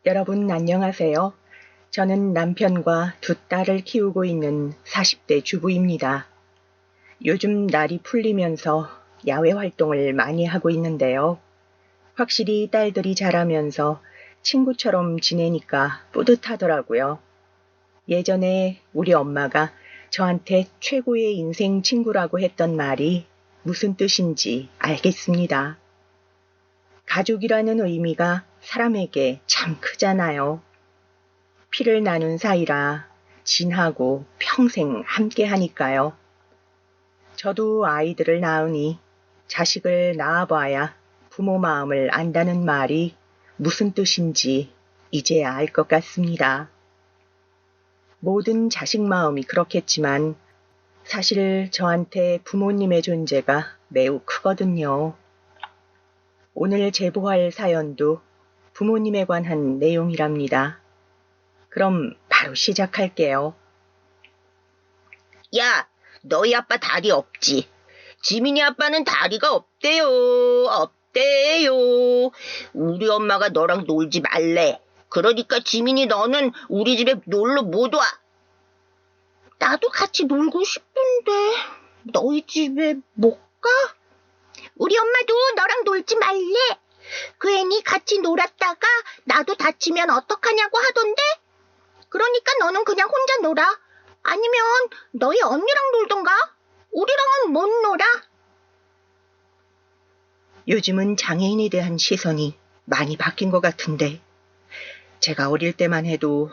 여러분 안녕하세요. 저는 남편과 두 딸을 키우고 있는 40대 주부입니다. 요즘 날이 풀리면서 야외 활동을 많이 하고 있는데요. 확실히 딸들이 자라면서 친구처럼 지내니까 뿌듯하더라고요. 예전에 우리 엄마가 저한테 최고의 인생 친구라고 했던 말이 무슨 뜻인지 알겠습니다. 가족이라는 의미가 사람에게 참 크잖아요. 피를 나눈 사이라 진하고 평생 함께 하니까요. 저도 아이들을 낳으니 자식을 낳아봐야 부모 마음을 안다는 말이 무슨 뜻인지 이제야 알 것 같습니다. 모든 자식 마음이 그렇겠지만 사실 저한테 부모님의 존재가 매우 크거든요. 오늘 제보할 사연도 부모님에 관한 내용이랍니다. 그럼 바로 시작할게요. 야, 너희 아빠 다리 없지? 지민이 아빠는 다리가 없대요. 없대요. 우리 엄마가 너랑 놀지 말래. 그러니까 지민이 너는 우리 집에 놀러 못 와. 나도 같이 놀고 싶은데 너희 집에 못 가? 우리 엄마도 너랑 놀지 말래. 괜히 같이 놀았다가 나도 다치면 어떡하냐고 하던데? 그러니까 너는 그냥 혼자 놀아. 아니면 너희 언니랑 놀던가? 우리랑은 못 놀아. 요즘은 장애인에 대한 시선이 많이 바뀐 것 같은데 제가 어릴 때만 해도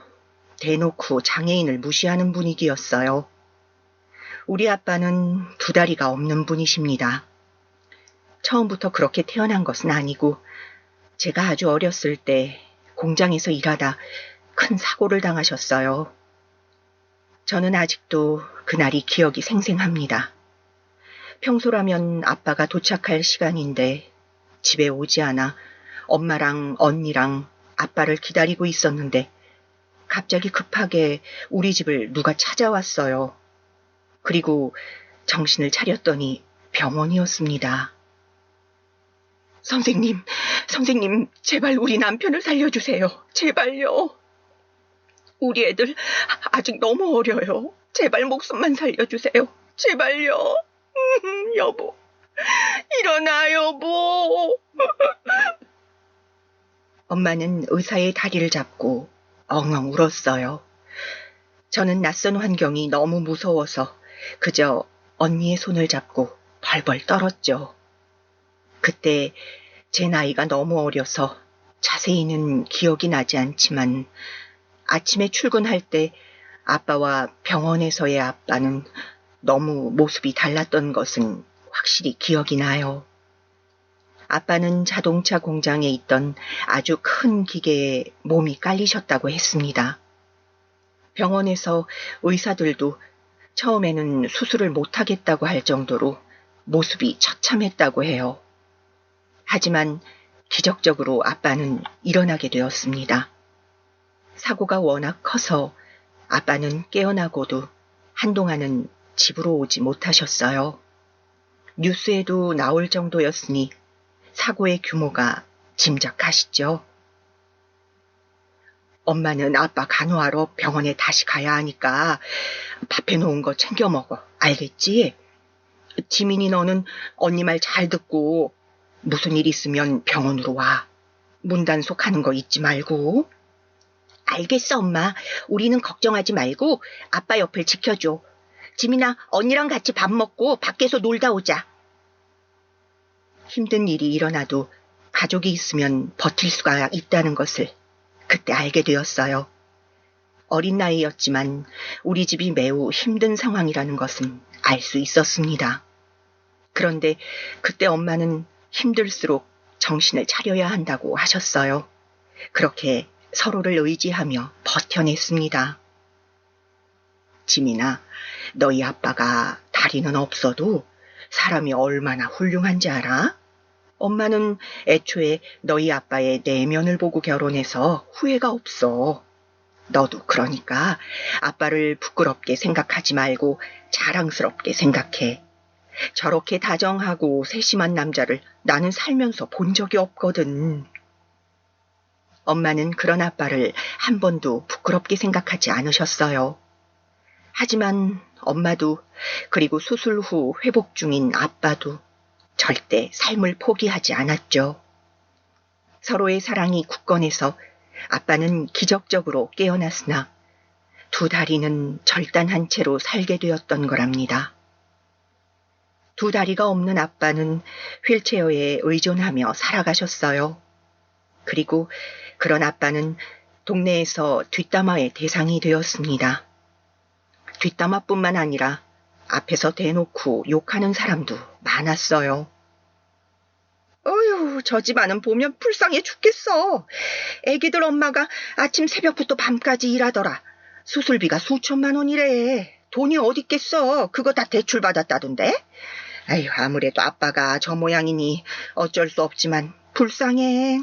대놓고 장애인을 무시하는 분위기였어요. 우리 아빠는 두 다리가 없는 분이십니다. 처음부터 그렇게 태어난 것은 아니고 제가 아주 어렸을 때 공장에서 일하다 큰 사고를 당하셨어요. 저는 아직도 그날이 기억이 생생합니다. 평소라면 아빠가 도착할 시간인데 집에 오지 않아 엄마랑 언니랑 아빠를 기다리고 있었는데 갑자기 급하게 우리 집을 누가 찾아왔어요. 그리고 정신을 차렸더니 병원이었습니다. 선생님, 제발 우리 남편을 살려주세요. 제발요. 우리 애들 아직 너무 어려요. 제발 목숨만 살려주세요. 제발요. 여보, 일어나 여보. 엄마는 의사의 다리를 잡고 엉엉 울었어요. 저는 낯선 환경이 너무 무서워서 그저 언니의 손을 잡고 벌벌 떨었죠. 그때 제 나이가 너무 어려서 자세히는 기억이 나지 않지만 아침에 출근할 때 아빠와 병원에서의 아빠는 너무 모습이 달랐던 것은 확실히 기억이 나요. 아빠는 자동차 공장에 있던 아주 큰 기계에 몸이 깔리셨다고 했습니다. 병원에서 의사들도 처음에는 수술을 못하겠다고 할 정도로 모습이 처참했다고 해요. 하지만 기적적으로 아빠는 일어나게 되었습니다. 사고가 워낙 커서 아빠는 깨어나고도 한동안은 집으로 오지 못하셨어요. 뉴스에도 나올 정도였으니 사고의 규모가 짐작하시죠? 엄마는 아빠 간호하러 병원에 다시 가야 하니까 밥 해놓은 거 챙겨 먹어. 알겠지? 지민이 너는 언니 말 잘 듣고 무슨 일 있으면 병원으로 와. 문단속 하는 거 잊지 말고. 알겠어, 엄마. 우리는 걱정하지 말고 아빠 옆을 지켜줘. 지민아, 언니랑 같이 밥 먹고 밖에서 놀다 오자. 힘든 일이 일어나도 가족이 있으면 버틸 수가 있다는 것을 그때 알게 되었어요. 어린 나이였지만 우리 집이 매우 힘든 상황이라는 것은 알 수 있었습니다. 그런데 그때 엄마는 힘들수록 정신을 차려야 한다고 하셨어요. 그렇게 서로를 의지하며 버텨냈습니다. 지민아, 너희 아빠가 다리는 없어도 사람이 얼마나 훌륭한지 알아? 엄마는 애초에 너희 아빠의 내면을 보고 결혼해서 후회가 없어. 너도 그러니까 아빠를 부끄럽게 생각하지 말고 자랑스럽게 생각해. 저렇게 다정하고 세심한 남자를 나는 살면서 본 적이 없거든. 엄마는 그런 아빠를 한 번도 부끄럽게 생각하지 않으셨어요. 하지만 엄마도 그리고 수술 후 회복 중인 아빠도 절대 삶을 포기하지 않았죠. 서로의 사랑이 굳건해서 아빠는 기적적으로 깨어났으나 두 다리는 절단한 채로 살게 되었던 거랍니다. 두 다리가 없는 아빠는 휠체어에 의존하며 살아가셨어요. 그리고 그런 아빠는 동네에서 뒷담화의 대상이 되었습니다. 뒷담화뿐만 아니라 앞에서 대놓고 욕하는 사람도 많았어요. 어휴, 저 집안은 보면 불쌍해 죽겠어. 애기들 엄마가 아침 새벽부터 밤까지 일하더라. 수술비가 수천만 원이래. 돈이 어딨겠어. 그거 다 대출받았다던데. 아휴, 아무래도 아빠가 저 모양이니 어쩔 수 없지만 불쌍해.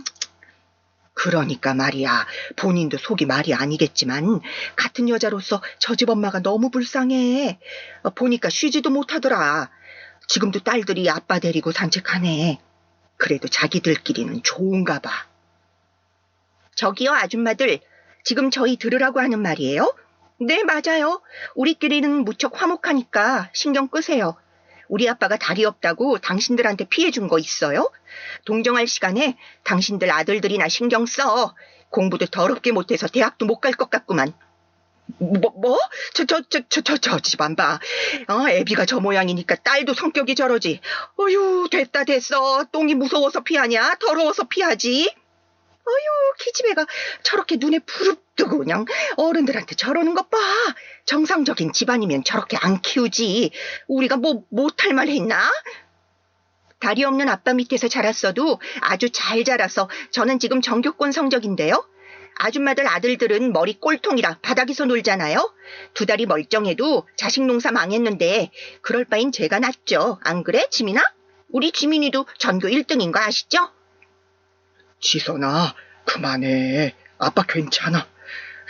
그러니까 말이야. 본인도 속이 말이 아니겠지만 같은 여자로서 저 집 엄마가 너무 불쌍해. 보니까 쉬지도 못하더라. 지금도 딸들이 아빠 데리고 산책하네. 그래도 자기들끼리는 좋은가 봐. 저기요, 아줌마들. 지금 저희 들으라고 하는 말이에요? 네, 맞아요. 우리끼리는 무척 화목하니까 신경 끄세요. 우리 아빠가 다리 없다고 당신들한테 피해준 거 있어요? 동정할 시간에 당신들 아들들이나 신경 써. 공부도 더럽게 못해서 대학도 못 갈 것 같구만. 뭐? 저 집안 봐. 애비가 저 모양이니까 딸도 성격이 저러지. 어휴, 됐어. 똥이 무서워서 피하냐? 더러워서 피하지. 어휴, 기집애가 저렇게 눈에 부릅 뜨고 그냥 어른들한테 저러는 것 봐. 정상적인 집안이면 저렇게 안 키우지. 우리가 뭐 못할 말 했나? 다리 없는 아빠 밑에서 자랐어도 아주 잘 자라서 저는 지금 전교권 성적인데요. 아줌마들 아들들은 머리 꼴통이라 바닥에서 놀잖아요. 두 다리 멀쩡해도 자식 농사 망했는데 그럴 바엔 제가 낫죠. 안 그래, 지민아? 우리 지민이도 전교 1등인 거 아시죠? 지선아, 그만해. 아빠 괜찮아.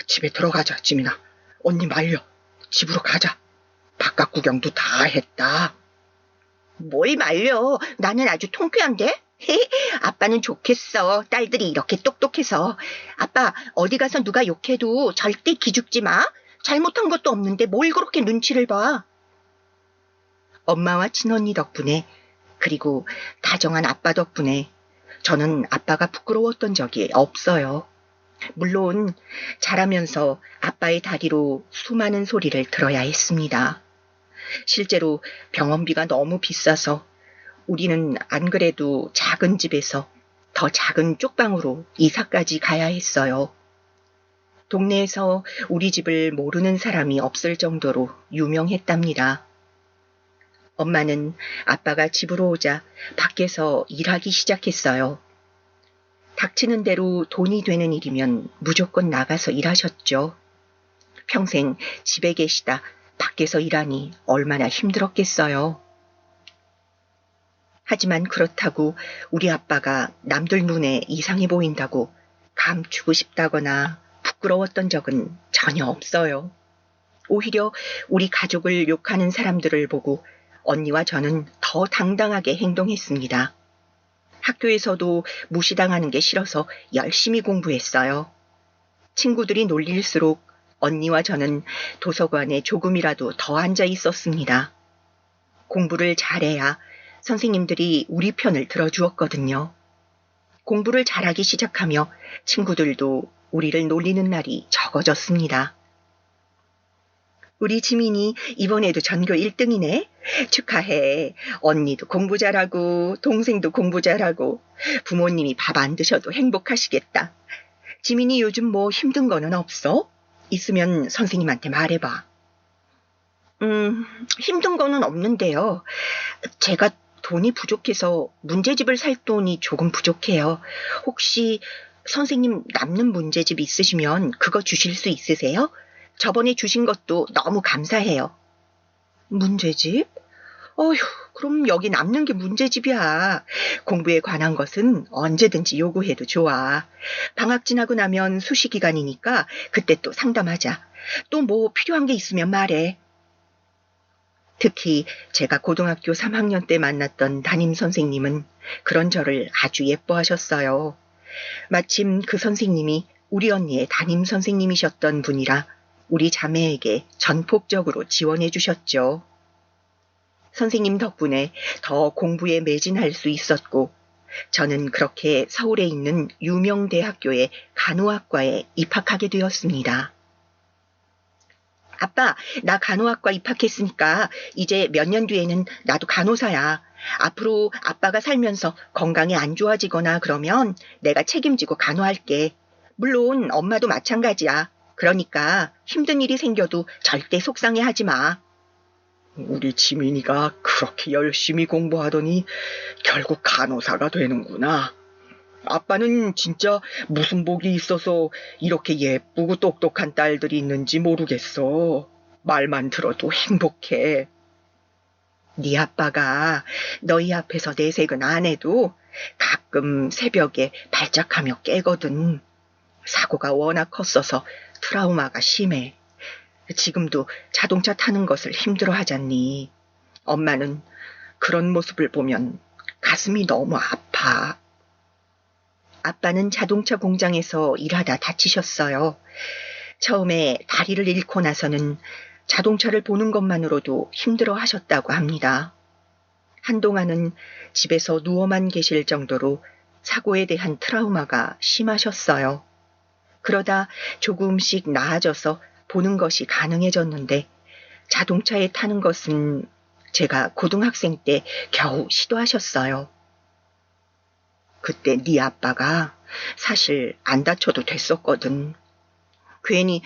집에 들어가자, 지민아. 언니 말려. 집으로 가자. 바깥 구경도 다 했다. 뭘 말려. 나는 아주 통쾌한데? 아빠는 좋겠어. 딸들이 이렇게 똑똑해서. 아빠, 어디 가서 누가 욕해도 절대 기죽지 마. 잘못한 것도 없는데 뭘 그렇게 눈치를 봐. 엄마와 친언니 덕분에, 그리고 다정한 아빠 덕분에 저는 아빠가 부끄러웠던 적이 없어요. 물론 자라면서 아빠의 다리로 수많은 소리를 들어야 했습니다. 실제로 병원비가 너무 비싸서 우리는 안 그래도 작은 집에서 더 작은 쪽방으로 이사까지 가야 했어요. 동네에서 우리 집을 모르는 사람이 없을 정도로 유명했답니다. 엄마는 아빠가 집으로 오자 밖에서 일하기 시작했어요. 닥치는 대로 돈이 되는 일이면 무조건 나가서 일하셨죠. 평생 집에 계시다 밖에서 일하니 얼마나 힘들었겠어요. 하지만 그렇다고 우리 아빠가 남들 눈에 이상해 보인다고 감추고 싶다거나 부끄러웠던 적은 전혀 없어요. 오히려 우리 가족을 욕하는 사람들을 보고 언니와 저는 더 당당하게 행동했습니다. 학교에서도 무시당하는 게 싫어서 열심히 공부했어요. 친구들이 놀릴수록 언니와 저는 도서관에 조금이라도 더 앉아 있었습니다. 공부를 잘해야 선생님들이 우리 편을 들어주었거든요. 공부를 잘하기 시작하며 친구들도 우리를 놀리는 날이 적어졌습니다. 우리 지민이 이번에도 전교 1등이네. 축하해. 언니도 공부 잘하고 동생도 공부 잘하고 부모님이 밥 안 드셔도 행복하시겠다. 지민이 요즘 뭐 힘든 거는 없어? 있으면 선생님한테 말해봐. 힘든 거는 없는데요. 제가 돈이 부족해서 문제집을 살 돈이 조금 부족해요. 혹시 선생님 남는 문제집 있으시면 그거 주실 수 있으세요? 저번에 주신 것도 너무 감사해요. 문제집? 어휴, 그럼 여기 남는 게 문제집이야. 공부에 관한 것은 언제든지 요구해도 좋아. 방학 지나고 나면 수시 기간이니까 그때 또 상담하자. 또 뭐 필요한 게 있으면 말해. 특히 제가 고등학교 3학년 때 만났던 담임 선생님은 그런 저를 아주 예뻐하셨어요. 마침 그 선생님이 우리 언니의 담임 선생님이셨던 분이라 우리 자매에게 전폭적으로 지원해 주셨죠. 선생님 덕분에 더 공부에 매진할 수 있었고 저는 그렇게 서울에 있는 유명 대학교의 간호학과에 입학하게 되었습니다. 아빠, 나 간호학과 입학했으니까 이제 몇 년 뒤에는 나도 간호사야. 앞으로 아빠가 살면서 건강이 안 좋아지거나 그러면 내가 책임지고 간호할게. 물론 엄마도 마찬가지야. 그러니까 힘든 일이 생겨도 절대 속상해하지 마. 우리 지민이가 그렇게 열심히 공부하더니 결국 간호사가 되는구나. 아빠는 진짜 무슨 복이 있어서 이렇게 예쁘고 똑똑한 딸들이 있는지 모르겠어. 말만 들어도 행복해. 네 아빠가 너희 앞에서 내색은 안 해도 가끔 새벽에 발작하며 깨거든. 사고가 워낙 컸어서 트라우마가 심해. 지금도 자동차 타는 것을 힘들어 하잖니. 엄마는 그런 모습을 보면 가슴이 너무 아파. 아빠는 자동차 공장에서 일하다 다치셨어요. 처음에 다리를 잃고 나서는 자동차를 보는 것만으로도 힘들어 하셨다고 합니다. 한동안은 집에서 누워만 계실 정도로 사고에 대한 트라우마가 심하셨어요. 그러다 조금씩 나아져서 보는 것이 가능해졌는데 자동차에 타는 것은 제가 고등학생 때 겨우 시도하셨어요. 그때 네 아빠가 사실 안 다쳐도 됐었거든. 괜히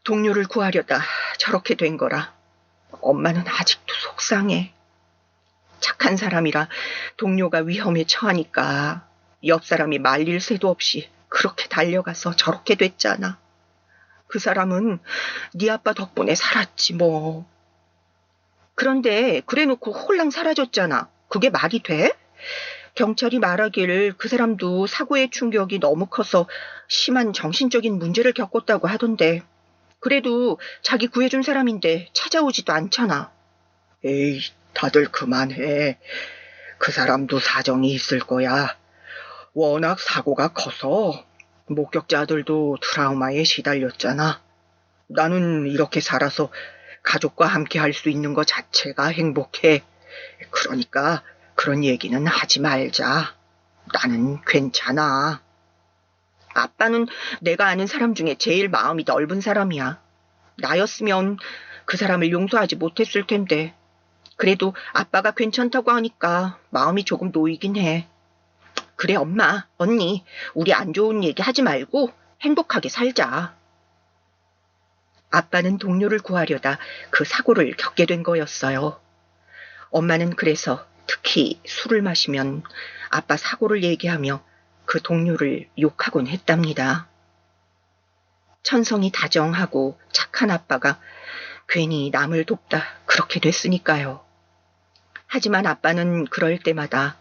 동료를 구하려다 저렇게 된 거라 엄마는 아직도 속상해. 착한 사람이라 동료가 위험에 처하니까 옆 사람이 말릴 새도 없이 그렇게 달려가서 저렇게 됐잖아. 그 사람은 네 아빠 덕분에 살았지 뭐. 그런데 그래놓고 홀랑 사라졌잖아. 그게 말이 돼? 경찰이 말하길 그 사람도 사고의 충격이 너무 커서 심한 정신적인 문제를 겪었다고 하던데 그래도 자기 구해준 사람인데 찾아오지도 않잖아. 에이, 다들 그만해. 그 사람도 사정이 있을 거야. 워낙 사고가 커서 목격자들도 트라우마에 시달렸잖아. 나는 이렇게 살아서 가족과 함께 할 수 있는 것 자체가 행복해. 그러니까 그런 얘기는 하지 말자. 나는 괜찮아. 아빠는 내가 아는 사람 중에 제일 마음이 넓은 사람이야. 나였으면 그 사람을 용서하지 못했을 텐데. 그래도 아빠가 괜찮다고 하니까 마음이 조금 놓이긴 해. 그래 엄마, 언니, 우리 안 좋은 얘기 하지 말고 행복하게 살자. 아빠는 동료를 구하려다 그 사고를 겪게 된 거였어요. 엄마는 그래서 특히 술을 마시면 아빠 사고를 얘기하며 그 동료를 욕하곤 했답니다. 천성이 다정하고 착한 아빠가 괜히 남을 돕다 그렇게 됐으니까요. 하지만 아빠는 그럴 때마다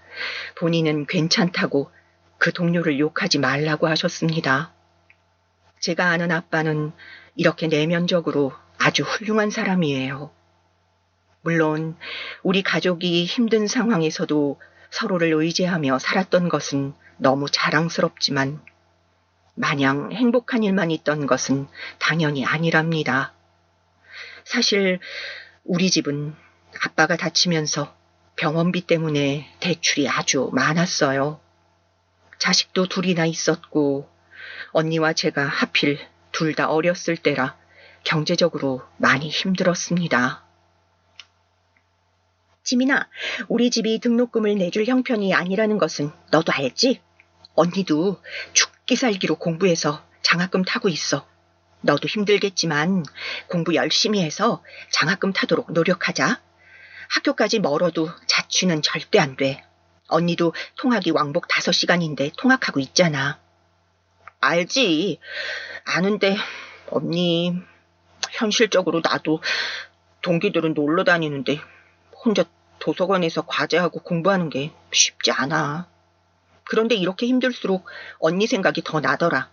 본인은 괜찮다고 그 동료를 욕하지 말라고 하셨습니다. 제가 아는 아빠는 이렇게 내면적으로 아주 훌륭한 사람이에요. 물론 우리 가족이 힘든 상황에서도 서로를 의지하며 살았던 것은 너무 자랑스럽지만 마냥 행복한 일만 있던 것은 당연히 아니랍니다. 사실 우리 집은 아빠가 다치면서 병원비 때문에 대출이 아주 많았어요. 자식도 둘이나 있었고 언니와 제가 하필 둘 다 어렸을 때라 경제적으로 많이 힘들었습니다. 지민아, 우리 집이 등록금을 내줄 형편이 아니라는 것은 너도 알지? 언니도 죽기 살기로 공부해서 장학금 타고 있어. 너도 힘들겠지만 공부 열심히 해서 장학금 타도록 노력하자. 학교까지 멀어도 자취는 절대 안 돼. 언니도 통학이 왕복 5시간인데 통학하고 있잖아. 알지. 아는데 언니, 현실적으로 나도 동기들은 놀러 다니는데 혼자 도서관에서 과제하고 공부하는 게 쉽지 않아. 그런데 이렇게 힘들수록 언니 생각이 더 나더라.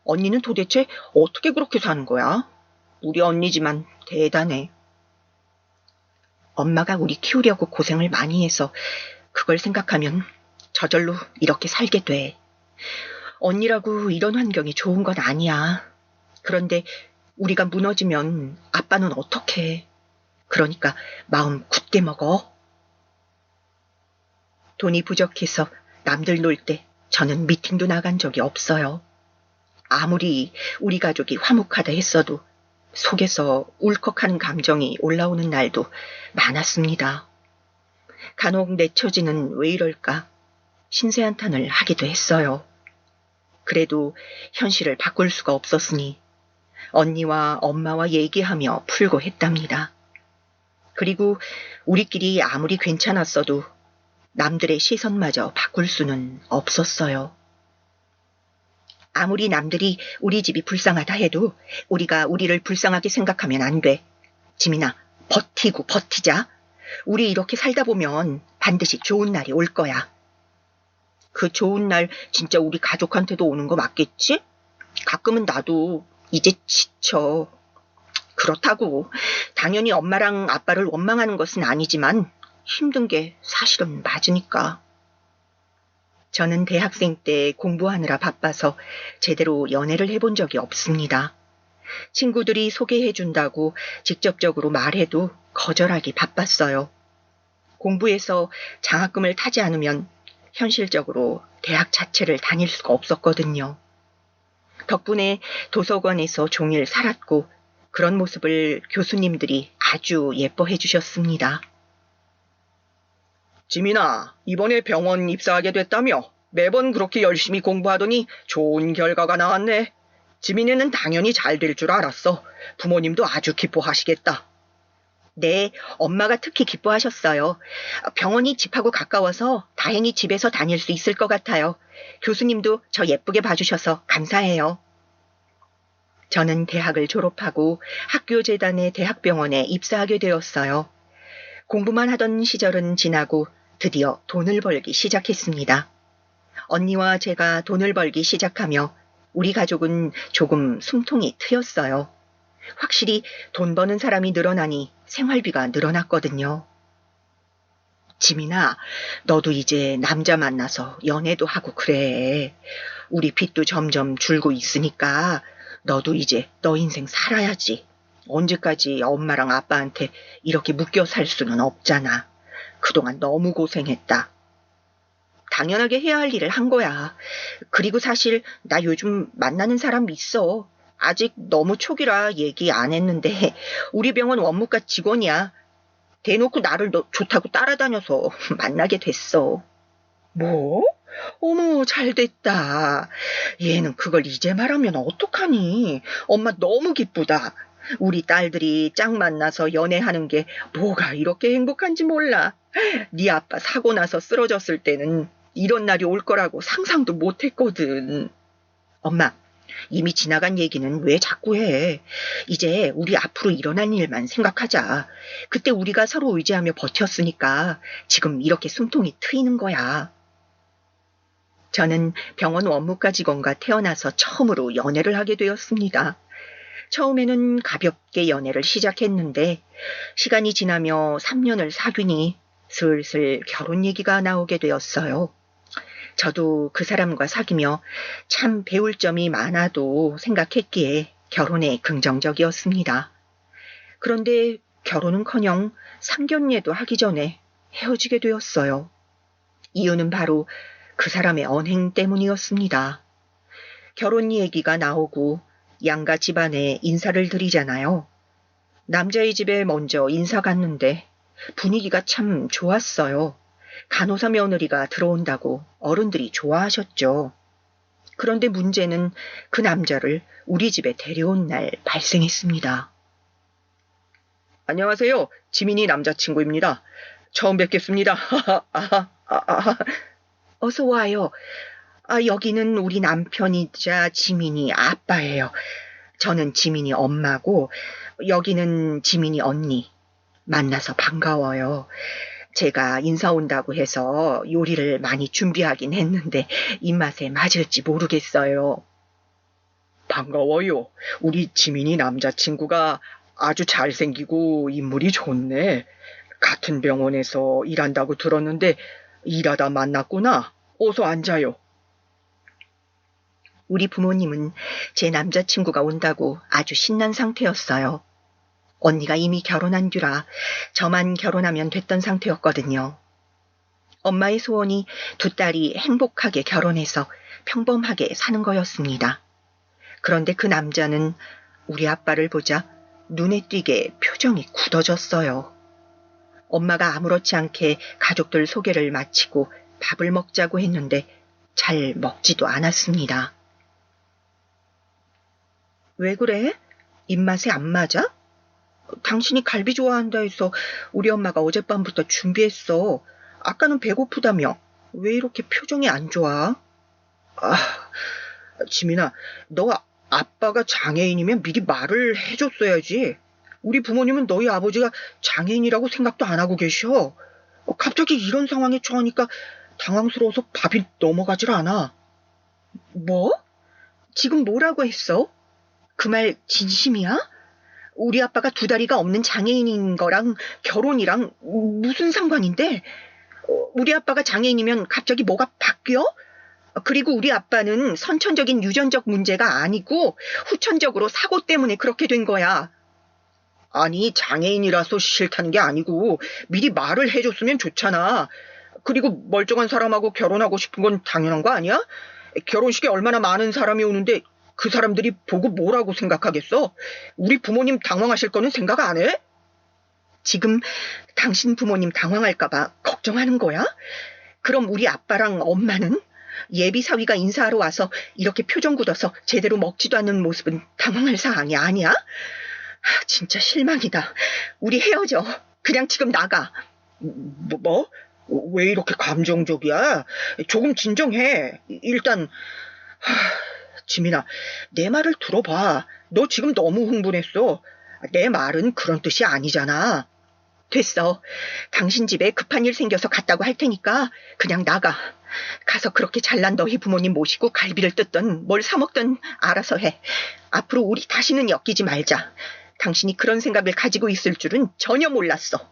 언니는 도대체 어떻게 그렇게 사는 거야? 우리 언니지만 대단해. 엄마가 우리 키우려고 고생을 많이 해서 그걸 생각하면 저절로 이렇게 살게 돼. 언니라고 이런 환경이 좋은 건 아니야. 그런데 우리가 무너지면 아빠는 어떡해. 그러니까 마음 굳게 먹어. 돈이 부족해서 남들 놀 때 저는 미팅도 나간 적이 없어요. 아무리 우리 가족이 화목하다 했어도 속에서 울컥하는 감정이 올라오는 날도 많았습니다. 간혹 내 처지는 왜 이럴까 신세한탄을 하기도 했어요. 그래도 현실을 바꿀 수가 없었으니 언니와 엄마와 얘기하며 풀고 했답니다. 그리고 우리끼리 아무리 괜찮았어도 남들의 시선마저 바꿀 수는 없었어요. 아무리 남들이 우리 집이 불쌍하다 해도 우리가 우리를 불쌍하게 생각하면 안 돼. 지민아, 버티고 버티자. 우리 이렇게 살다 보면 반드시 좋은 날이 올 거야. 그 좋은 날 진짜 우리 가족한테도 오는 거 맞겠지? 가끔은 나도 이제 지쳐. 그렇다고 당연히 엄마랑 아빠를 원망하는 것은 아니지만 힘든 게 사실은 맞으니까. 저는 대학생 때 공부하느라 바빠서 제대로 연애를 해본 적이 없습니다. 친구들이 소개해준다고 직접적으로 말해도 거절하기 바빴어요. 공부해서 장학금을 타지 않으면 현실적으로 대학 자체를 다닐 수가 없었거든요. 덕분에 도서관에서 종일 살았고 그런 모습을 교수님들이 아주 예뻐해 주셨습니다. 지민아, 이번에 병원 입사하게 됐다며? 매번 그렇게 열심히 공부하더니 좋은 결과가 나왔네. 지민이는 당연히 잘 될 줄 알았어. 부모님도 아주 기뻐하시겠다. 네, 엄마가 특히 기뻐하셨어요. 병원이 집하고 가까워서 다행히 집에서 다닐 수 있을 것 같아요. 교수님도 저 예쁘게 봐주셔서 감사해요. 저는 대학을 졸업하고 학교재단의 대학병원에 입사하게 되었어요. 공부만 하던 시절은 지나고 드디어 돈을 벌기 시작했습니다. 언니와 제가 돈을 벌기 시작하며 우리 가족은 조금 숨통이 트였어요. 확실히 돈 버는 사람이 늘어나니 생활비가 늘어났거든요. 지민아, 너도 이제 남자 만나서 연애도 하고 그래. 우리 빚도 점점 줄고 있으니까 너도 이제 너 인생 살아야지. 언제까지 엄마랑 아빠한테 이렇게 묶여 살 수는 없잖아. 그동안 너무 고생했다. 당연하게 해야 할 일을 한 거야. 그리고 사실 나 요즘 만나는 사람 있어. 아직 너무 초기라 얘기 안 했는데 우리 병원 원무과 직원이야. 대놓고 나를 너 좋다고 따라다녀서 만나게 됐어. 뭐? 어머, 잘됐다. 얘는 그걸 이제 말하면 어떡하니? 엄마 너무 기쁘다. 우리 딸들이 짝 만나서 연애하는 게 뭐가 이렇게 행복한지 몰라. 네 아빠 사고 나서 쓰러졌을 때는 이런 날이 올 거라고 상상도 못했거든. 엄마, 이미 지나간 얘기는 왜 자꾸 해? 이제 우리 앞으로 일어날 일만 생각하자. 그때 우리가 서로 의지하며 버텼으니까 지금 이렇게 숨통이 트이는 거야. 저는 병원 원무과 직원과 태어나서 처음으로 연애를 하게 되었습니다. 처음에는 가볍게 연애를 시작했는데 시간이 지나며 3년을 사귀니 슬슬 결혼 얘기가 나오게 되었어요. 저도 그 사람과 사귀며 참 배울 점이 많아도 생각했기에 결혼에 긍정적이었습니다. 그런데 결혼은커녕 상견례도 하기 전에 헤어지게 되었어요. 이유는 바로 그 사람의 언행 때문이었습니다. 결혼 얘기가 나오고 양가 집안에 인사를 드리잖아요. 남자의 집에 먼저 인사 갔는데 분위기가 참 좋았어요. 간호사 며느리가 들어온다고 어른들이 좋아하셨죠. 그런데 문제는 그 남자를 우리 집에 데려온 날 발생했습니다. 안녕하세요. 지민이 남자친구입니다. 처음 뵙겠습니다. 어서 와요. 여기는 우리 남편이자 지민이 아빠예요. 저는 지민이 엄마고 여기는 지민이 언니. 만나서 반가워요. 제가 인사 온다고 해서 요리를 많이 준비하긴 했는데 입맛에 맞을지 모르겠어요. 반가워요. 우리 지민이 남자친구가 아주 잘생기고 인물이 좋네. 같은 병원에서 일한다고 들었는데 일하다 만났구나. 어서 앉아요. 우리 부모님은 제 남자친구가 온다고 아주 신난 상태였어요. 언니가 이미 결혼한 뒤라 저만 결혼하면 됐던 상태였거든요. 엄마의 소원이 두 딸이 행복하게 결혼해서 평범하게 사는 거였습니다. 그런데 그 남자는 우리 아빠를 보자 눈에 띄게 표정이 굳어졌어요. 엄마가 아무렇지 않게 가족들 소개를 마치고 밥을 먹자고 했는데 잘 먹지도 않았습니다. 왜 그래? 입맛에 안 맞아? 당신이 갈비 좋아한다 해서 우리 엄마가 어젯밤부터 준비했어. 아까는 배고프다며. 왜 이렇게 표정이 안 좋아? 지민아, 너 아빠가 장애인이면 미리 말을 해줬어야지. 우리 부모님은 너희 아버지가 장애인이라고 생각도 안 하고 계셔. 갑자기 이런 상황에 처하니까 당황스러워서 밥이 넘어가질 않아. 뭐? 지금 뭐라고 했어? 그 말 진심이야? 우리 아빠가 두 다리가 없는 장애인인 거랑 결혼이랑 무슨 상관인데? 우리 아빠가 장애인이면 갑자기 뭐가 바뀌어? 그리고 우리 아빠는 선천적인 유전적 문제가 아니고 후천적으로 사고 때문에 그렇게 된 거야. 아니, 장애인이라서 싫다는 게 아니고 미리 말을 해줬으면 좋잖아. 그리고 멀쩡한 사람하고 결혼하고 싶은 건 당연한 거 아니야? 결혼식에 얼마나 많은 사람이 오는데 그 사람들이 보고 뭐라고 생각하겠어? 우리 부모님 당황하실 거는 생각 안 해? 지금 당신 부모님 당황할까봐 걱정하는 거야? 그럼 우리 아빠랑 엄마는? 예비 사위가 인사하러 와서 이렇게 표정 굳어서 제대로 먹지도 않는 모습은 당황할 사항이 아니야? 진짜 실망이다. 우리 헤어져. 그냥 지금 나가. 뭐? 왜 이렇게 감정적이야? 조금 진정해. 일단 지민아, 내 말을 들어봐. 너 지금 너무 흥분했어. 내 말은 그런 뜻이 아니잖아. 됐어. 당신 집에 급한 일 생겨서 갔다고 할 테니까 그냥 나가. 가서 그렇게 잘난 너희 부모님 모시고 갈비를 뜯든 뭘 사 먹든 알아서 해. 앞으로 우리 다시는 엮이지 말자. 당신이 그런 생각을 가지고 있을 줄은 전혀 몰랐어.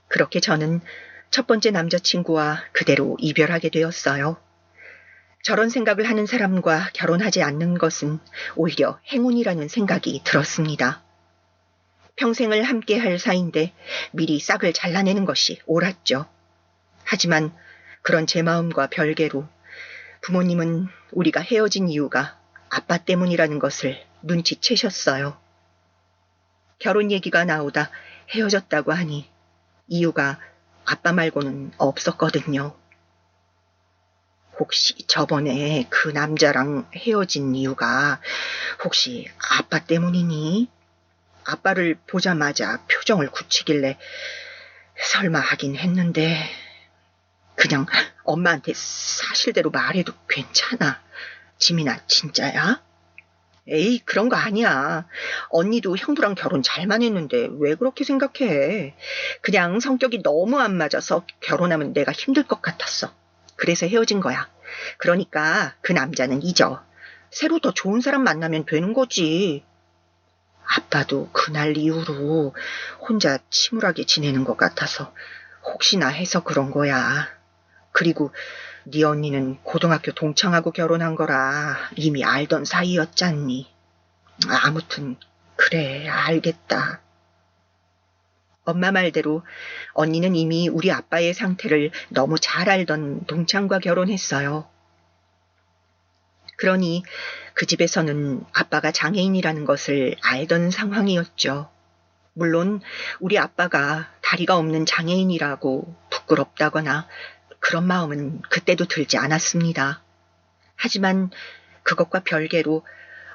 그렇게 저는 첫 번째 남자친구와 그대로 이별하게 되었어요. 저런 생각을 하는 사람과 결혼하지 않는 것은 오히려 행운이라는 생각이 들었습니다. 평생을 함께할 사이인데 미리 싹을 잘라내는 것이 옳았죠. 하지만 그런 제 마음과 별개로 부모님은 우리가 헤어진 이유가 아빠 때문이라는 것을 눈치채셨어요. 결혼 얘기가 나오다 헤어졌다고 하니 이유가 아빠 말고는 없었거든요. 혹시 저번에 그 남자랑 헤어진 이유가 혹시 아빠 때문이니? 아빠를 보자마자 표정을 굳히길래 설마 하긴 했는데 그냥 엄마한테 사실대로 말해도 괜찮아. 지민아, 진짜야? 에이, 그런 거 아니야. 언니도 형부랑 결혼 잘만 했는데 왜 그렇게 생각해? 그냥 성격이 너무 안 맞아서 결혼하면 내가 힘들 것 같았어. 그래서 헤어진 거야. 그러니까 그 남자는 잊어. 새로 더 좋은 사람 만나면 되는 거지. 아빠도 그날 이후로 혼자 침울하게 지내는 것 같아서 혹시나 해서 그런 거야. 그리고 네 언니는 고등학교 동창하고 결혼한 거라 이미 알던 사이였잖니. 아무튼 그래, 알겠다. 엄마 말대로 언니는 이미 우리 아빠의 상태를 너무 잘 알던 동창과 결혼했어요. 그러니 그 집에서는 아빠가 장애인이라는 것을 알던 상황이었죠. 물론 우리 아빠가 다리가 없는 장애인이라고 부끄럽다거나 그런 마음은 그때도 들지 않았습니다. 하지만 그것과 별개로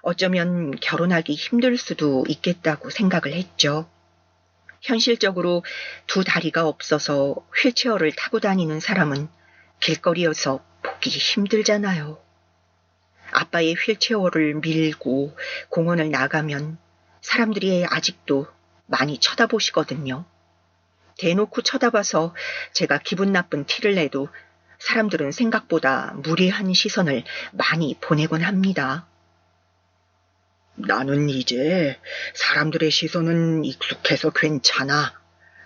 어쩌면 결혼하기 힘들 수도 있겠다고 생각을 했죠. 현실적으로 두 다리가 없어서 휠체어를 타고 다니는 사람은 길거리에서 보기 힘들잖아요. 아빠의 휠체어를 밀고 공원을 나가면 사람들이 아직도 많이 쳐다보시거든요. 대놓고 쳐다봐서 제가 기분 나쁜 티를 내도 사람들은 생각보다 무례한 시선을 많이 보내곤 합니다. 나는 이제 사람들의 시선은 익숙해서 괜찮아.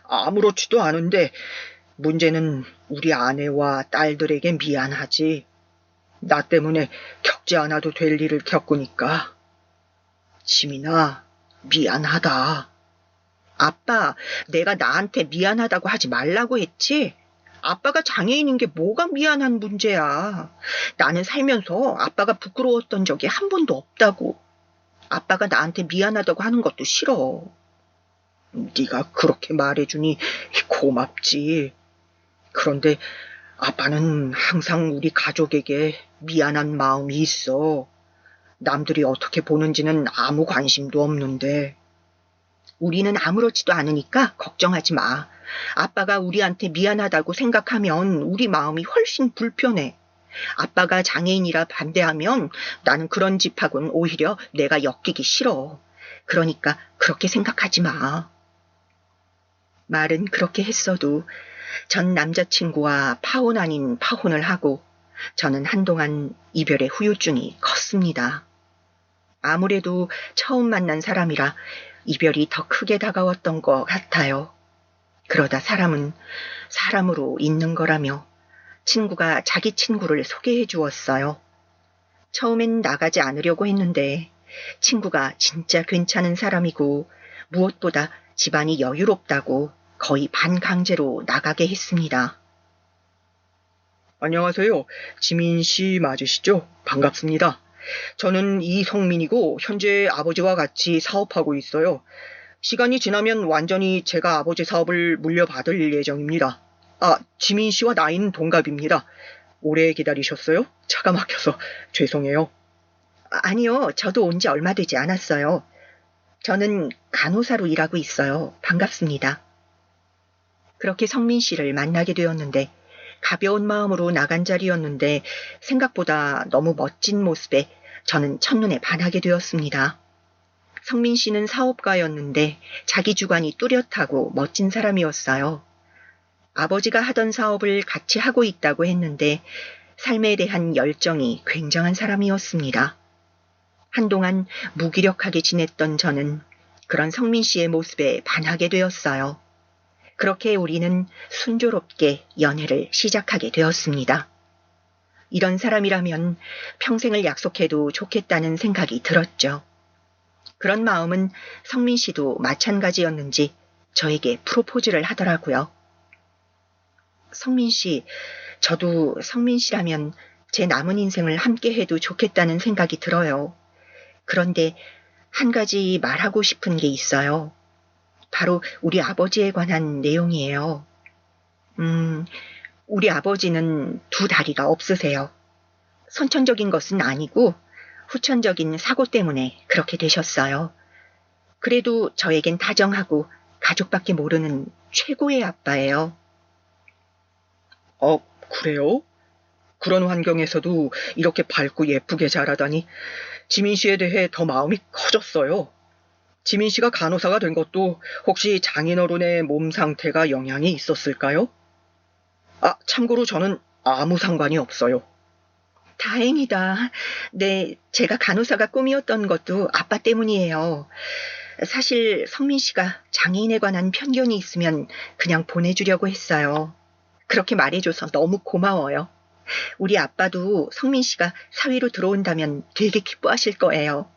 아무렇지도 않은데 문제는 우리 아내와 딸들에게 미안하지. 나 때문에 겪지 않아도 될 일을 겪으니까. 지민아, 미안하다. 아빠, 내가 나한테 미안하다고 하지 말라고 했지? 아빠가 장애인인 게 뭐가 미안한 문제야. 나는 살면서 아빠가 부끄러웠던 적이 한 번도 없다고. 아빠가 나한테 미안하다고 하는 것도 싫어. 네가 그렇게 말해주니 고맙지. 그런데 아빠는 항상 우리 가족에게 미안한 마음이 있어. 남들이 어떻게 보는지는 아무 관심도 없는데. 우리는 아무렇지도 않으니까 걱정하지 마. 아빠가 우리한테 미안하다고 생각하면 우리 마음이 훨씬 불편해. 아빠가 장애인이라 반대하면 나는 그런 집하고는 오히려 내가 엮이기 싫어. 그러니까 그렇게 생각하지 마. 말은 그렇게 했어도 전 남자친구와 파혼 아닌 파혼을 하고 저는 한동안 이별의 후유증이 컸습니다. 아무래도 처음 만난 사람이라 이별이 더 크게 다가왔던 것 같아요. 그러다 사람은 사람으로 있는 거라며 친구가 자기 친구를 소개해 주었어요. 처음엔 나가지 않으려고 했는데 친구가 진짜 괜찮은 사람이고 무엇보다 집안이 여유롭다고 거의 반강제로 나가게 했습니다. 안녕하세요. 지민 씨 맞으시죠? 반갑습니다. 저는 이성민이고 현재 아버지와 같이 사업하고 있어요. 시간이 지나면 완전히 제가 아버지 사업을 물려받을 예정입니다. 지민 씨와 나이는 동갑입니다. 오래 기다리셨어요? 차가 막혀서 죄송해요. 아니요, 저도 온 지 얼마 되지 않았어요. 저는 간호사로 일하고 있어요. 반갑습니다. 그렇게 성민 씨를 만나게 되었는데 가벼운 마음으로 나간 자리였는데 생각보다 너무 멋진 모습에 저는 첫눈에 반하게 되었습니다. 성민 씨는 사업가였는데 자기 주관이 뚜렷하고 멋진 사람이었어요. 아버지가 하던 사업을 같이 하고 있다고 했는데 삶에 대한 열정이 굉장한 사람이었습니다. 한동안 무기력하게 지냈던 저는 그런 성민 씨의 모습에 반하게 되었어요. 그렇게 우리는 순조롭게 연애를 시작하게 되었습니다. 이런 사람이라면 평생을 약속해도 좋겠다는 생각이 들었죠. 그런 마음은 성민 씨도 마찬가지였는지 저에게 프로포즈를 하더라고요. 성민 씨, 저도 성민 씨라면 제 남은 인생을 함께 해도 좋겠다는 생각이 들어요. 그런데 한 가지 말하고 싶은 게 있어요. 바로 우리 아버지에 관한 내용이에요. 우리 아버지는 두 다리가 없으세요. 선천적인 것은 아니고 후천적인 사고 때문에 그렇게 되셨어요. 그래도 저에겐 다정하고 가족밖에 모르는 최고의 아빠예요. 그래요? 그런 환경에서도 이렇게 밝고 예쁘게 자라다니 지민 씨에 대해 더 마음이 커졌어요. 지민 씨가 간호사가 된 것도 혹시 장인어른의 몸 상태가 영향이 있었을까요? 참고로 저는 아무 상관이 없어요. 다행이다. 네, 제가 간호사가 꿈이었던 것도 아빠 때문이에요. 사실 성민 씨가 장애인에 관한 편견이 있으면 그냥 보내주려고 했어요. 그렇게 말해줘서 너무 고마워요. 우리 아빠도 성민 씨가 사위로 들어온다면 되게 기뻐하실 거예요.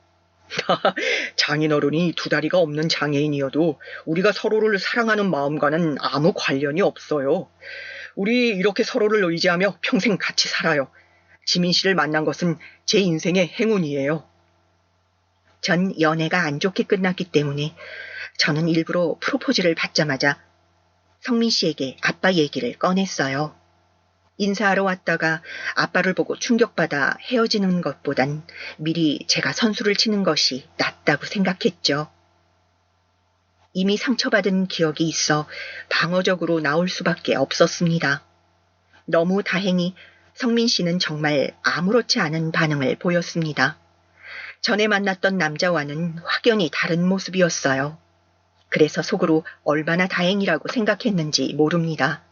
장인어른이 두 다리가 없는 장애인이어도 우리가 서로를 사랑하는 마음과는 아무 관련이 없어요. 우리 이렇게 서로를 의지하며 평생 같이 살아요. 지민 씨를 만난 것은 제 인생의 행운이에요. 전 연애가 안 좋게 끝났기 때문에 저는 일부러 프로포즈를 받자마자 성민 씨에게 아빠 얘기를 꺼냈어요. 인사하러 왔다가 아빠를 보고 충격받아 헤어지는 것보단 미리 제가 선수를 치는 것이 낫다고 생각했죠. 이미 상처받은 기억이 있어 방어적으로 나올 수밖에 없었습니다. 너무 다행히 성민 씨는 정말 아무렇지 않은 반응을 보였습니다. 전에 만났던 남자와는 확연히 다른 모습이었어요. 그래서 속으로 얼마나 다행이라고 생각했는지 모릅니다.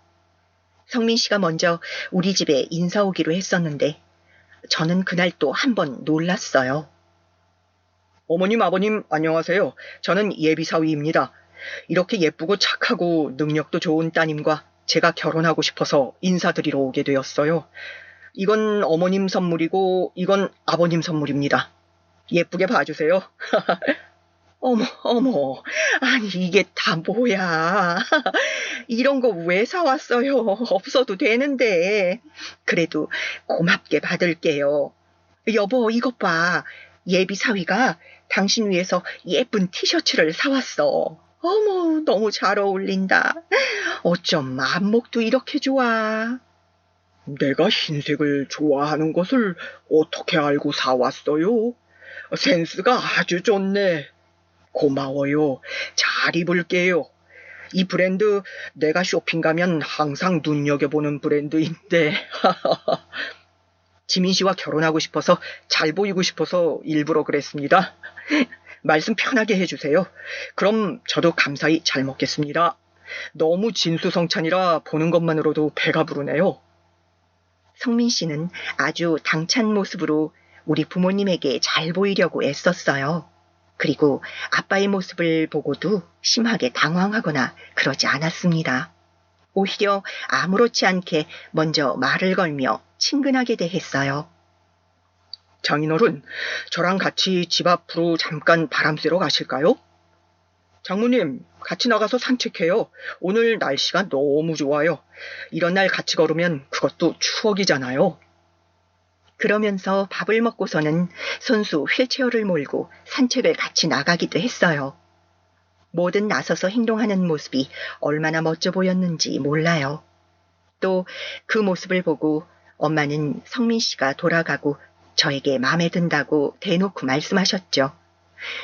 성민 씨가 먼저 우리 집에 인사 오기로 했었는데 저는 그날 또 한 번 놀랐어요. 어머님, 아버님, 안녕하세요. 저는 예비사위입니다. 이렇게 예쁘고 착하고 능력도 좋은 따님과 제가 결혼하고 싶어서 인사드리러 오게 되었어요. 이건 어머님 선물이고 이건 아버님 선물입니다. 예쁘게 봐주세요. 어머, 어머, 아니 이게 다 뭐야. 이런 거 왜 사왔어요? 없어도 되는데. 그래도 고맙게 받을게요. 여보, 이것 봐. 예비 사위가 당신 위해서 예쁜 티셔츠를 사왔어. 어머, 너무 잘 어울린다. 어쩜 안목도 이렇게 좋아. 내가 흰색을 좋아하는 것을 어떻게 알고 사왔어요? 센스가 아주 좋네. 고마워요. 잘 입을게요. 이 브랜드 내가 쇼핑 가면 항상 눈여겨보는 브랜드인데. 지민 씨와 결혼하고 싶어서 잘 보이고 싶어서 일부러 그랬습니다. 말씀 편하게 해주세요. 그럼 저도 감사히 잘 먹겠습니다. 너무 진수성찬이라 보는 것만으로도 배가 부르네요. 성민 씨는 아주 당찬 모습으로 우리 부모님에게 잘 보이려고 애썼어요. 그리고 아빠의 모습을 보고도 심하게 당황하거나 그러지 않았습니다. 오히려 아무렇지 않게 먼저 말을 걸며 친근하게 대했어요. 장인어른, 저랑 같이 집 앞으로 잠깐 바람 쐬러 가실까요? 장모님, 같이 나가서 산책해요. 오늘 날씨가 너무 좋아요. 이런 날 같이 걸으면 그것도 추억이잖아요. 그러면서 밥을 먹고서는 손수 휠체어를 몰고 산책을 같이 나가기도 했어요. 뭐든 나서서 행동하는 모습이 얼마나 멋져 보였는지 몰라요. 또 그 모습을 보고 엄마는 성민 씨가 돌아가고 저에게 마음에 든다고 대놓고 말씀하셨죠.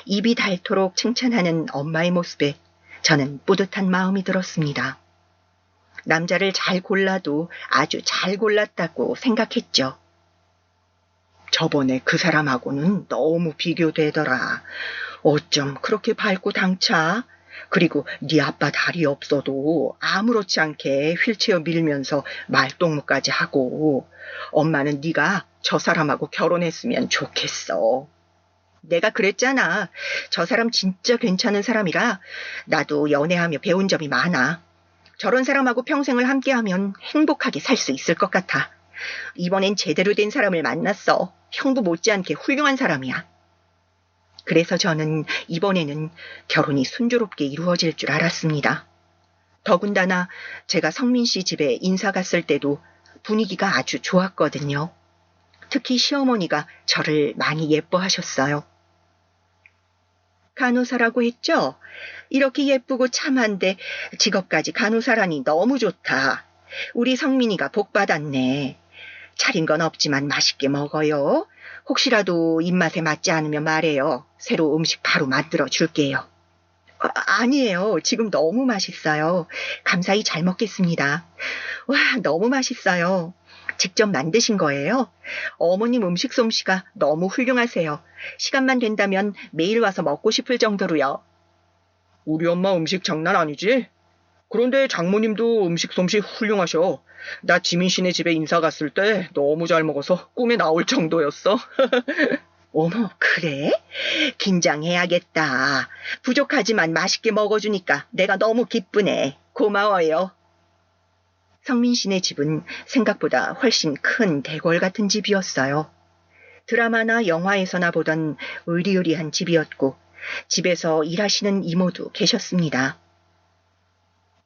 입이 닳도록 칭찬하는 엄마의 모습에 저는 뿌듯한 마음이 들었습니다. 남자를 잘 골라도 아주 잘 골랐다고 생각했죠. 저번에 그 사람하고는 너무 비교되더라. 어쩜 그렇게 밝고 당차? 그리고 네 아빠 다리 없어도 아무렇지 않게 휠체어 밀면서 말동무까지 하고 엄마는 네가 저 사람하고 결혼했으면 좋겠어. 내가 그랬잖아. 저 사람 진짜 괜찮은 사람이라 나도 연애하며 배운 점이 많아. 저런 사람하고 평생을 함께하면 행복하게 살 수 있을 것 같아. 이번엔 제대로 된 사람을 만났어. 형부 못지않게 훌륭한 사람이야. 그래서 저는 이번에는 결혼이 순조롭게 이루어질 줄 알았습니다. 더군다나 제가 성민 씨 집에 인사 갔을 때도 분위기가 아주 좋았거든요. 특히 시어머니가 저를 많이 예뻐하셨어요. 간호사라고 했죠? 이렇게 예쁘고 참한데 직업까지 간호사라니 너무 좋다. 우리 성민이가 복 받았네. 차린 건 없지만 맛있게 먹어요. 혹시라도 입맛에 맞지 않으면 말해요. 새로 음식 바로 만들어 줄게요. 아니에요. 지금 너무 맛있어요. 감사히 잘 먹겠습니다. 와, 너무 맛있어요. 직접 만드신 거예요? 어머님 음식 솜씨가 너무 훌륭하세요. 시간만 된다면 매일 와서 먹고 싶을 정도로요. 우리 엄마 음식 장난 아니지? 그런데 장모님도 음식 솜씨 훌륭하셔. 나 지민 씨네 집에 인사 갔을 때 너무 잘 먹어서 꿈에 나올 정도였어. 어머, 그래? 긴장해야겠다. 부족하지만 맛있게 먹어주니까 내가 너무 기쁘네. 고마워요. 성민 씨네 집은 생각보다 훨씬 큰 대궐 같은 집이었어요. 드라마나 영화에서나 보던 의리의리한 집이었고 집에서 일하시는 이모도 계셨습니다.